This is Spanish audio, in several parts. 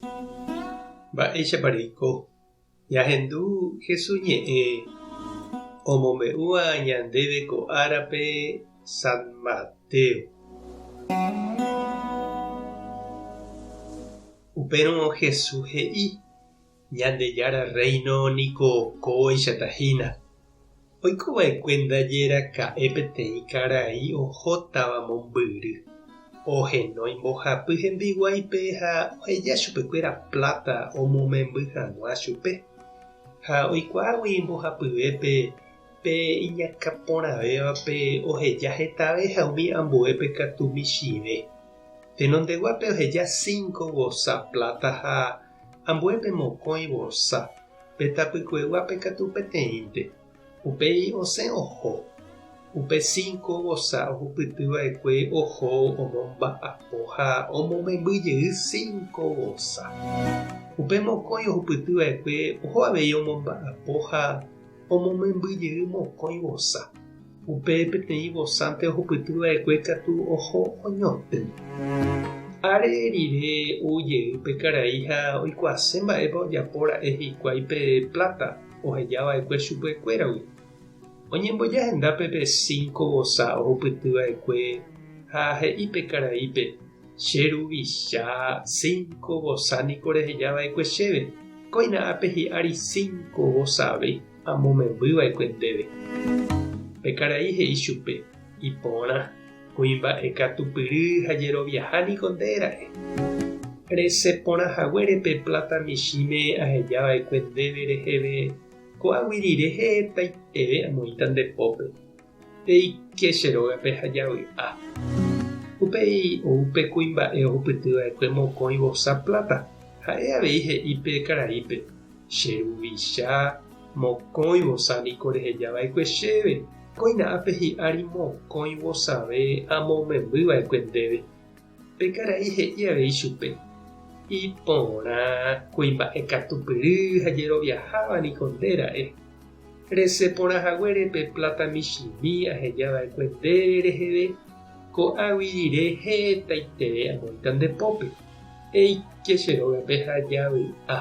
Mba'éichapariko jahendu Jesús ñe'ẽ omombe'úva ñandéve ko árape San Mateo. Upérõ Jesús he'i Ñandejára reino niko kóichata-hína. Oikova'ekue ndaje ka'e peteĩ karai ohótava mombyry. Ohenói mbohapy hembiguáipe ha oheja chupekuéra plata omomemby hag̃ua chupe. Ha oikuaágui mbohapyvépe pe iñakãporãvévape oheja hetave ha umi ambuépe katu michĩve. Tenondeguápe oheja 5 vosa plata ha ambuépe mokõi vosa. Petapykueguápe katu peteĩnte. Upéi osẽ oho. Upe 5 vosa ohupytyva'ekue oho omomba'apo ha omomembyjey 5 vosa. Upe mokõi ohupytyva'ekue oho avei omomba'apo ha omomembyjey mokõi vosa. Upe peteĩ vosánte ohupytyva'ekue katu oho oñotỹ. Are rire ujey'ype karai ha oikuaase mba'épa ojapóra'e hikuái pe plata ohejava'ekue chupekuéragui. Oñembojahendápe pe 5 vosa ohupytyva'ekue ha he'ípe karaípe che ruvicha 5 vosa niko rehejava'ekue chéve. Koina'ápe hi'ári 5 vosáve amomembyva'ekue ndéve. Pe karai he'i chupe ipórã kuimba'e katupyry ha jeroviaha niko ndéra'e. Reseporãhaguére pe plata michĩme ahejava'ekue ndéve reheve ko'águi rire hetaiteve amoĩta ndepópe. Eike che rógape ha javy'a. Upéi oupe kuimba'e ohupytyva'ekue mokõi vosa plata. Ha'e avei he'ípe karaípe che ruvicha mokõi vosa niko rehejava'ekue chéve. Koina'ápe hi'ári mokõi vosave amomembyva'ekue ndéve. Pe karai he'i avei chupe. Iporã kuimba'e katupyry ha jeroviaháva niko ndéra'e. Reseporãhaguére pe plata michĩmi ahejava'ekue ndéve reheve ko'águi rire hetaiteve amoĩta ndepópe. Eike che rógape ha javy'a.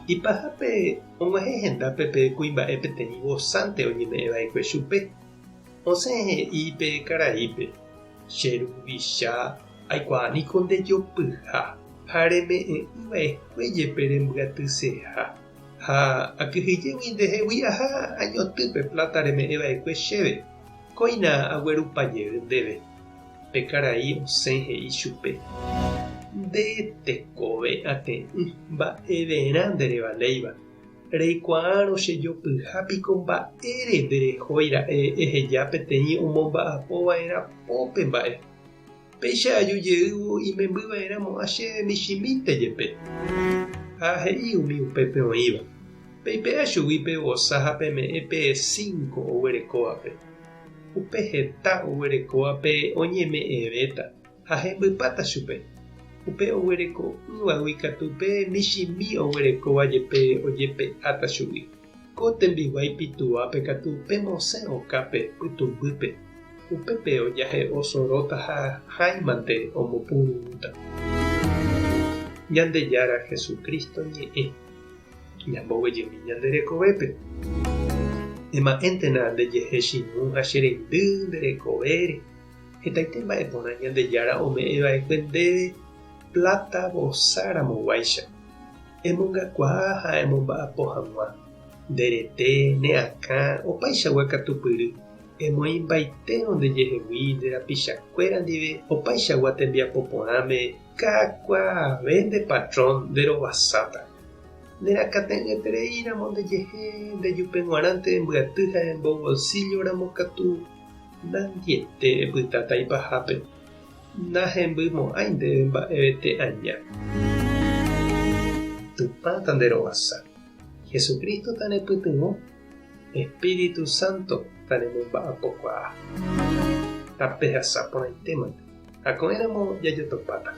Ipahápe og̃uahẽ hendápe pe kuimba'e peteĩ vosánte oñeme'ẽva'ekue chupe. Osẽ he'i pe karaípe che ruvicha aikuaa niko ndejopyha ha reme'ẽ'ỹva'ekuéjepe rembyatýseha. Ha akyhyjégui ndehegui aha añotỹ pe plata reme'ẽva'ekue chéve. Koina aguerupajey ndéve. Pe karai osẽ he'i chupe. Nde tekove ate'ỹ mba'everã nderevaléiva. Reikuaárõ chejopyhápiko mba'ére nderehóira'e eheja peteĩ omomba'apova'erã pópe mba'e. Péicha ajujeývo imembyva'erãmo'ã chéve michĩmínte jepe. Ha he'i umi upépe oĩva. Peipe'a chugui pe vosa ha peme'ẽ pe 5 oguerekóvape. Upe heta oguerekóvape oñeme'ẽvéta ha hembypáta chupe. Upe oguereko'ỹvagui katu pe michĩmi oguerekóva jepe ojepe'áta chugui. Ko tembigua ipituvápe katu pe mosẽ okápe pytumbýpe. Upépe ojahe osorota ha háimante omopurúta. Ñandejára Jesukristo ñe'ẽ ñamboguejými ñanderekovépe. Ema'ẽntena ndejehe chiñu ha che reindy nderekovére. Hetaite mba'eporã Ñandejára ome'ẽva'ekue ndéve plata vosáramo emongakuaa ha emomba'apo hag̃ua. Nderete, neakã, opaichagua katupyry. Emoimbaitérõ ndejehegui nderapichakuéra ndive opaichagua tembiapo porãme ka'akuaave nde patrón nderovasáta. Nerakate'ỹetereíramo ndejehe ndejupe g̃uarãnte mbyaty ha embobolsilloramo katu nandiete epytáta ipahápe. Nahembymo'ãi ndéve mba'evete aña. Tupãta nderovasa. Jesukristo tanepytyvõ. Espíritu Santo tanemomba'apokuaa. Tape hasa porãitémante. Ha ko'ẽramo jajotopáta.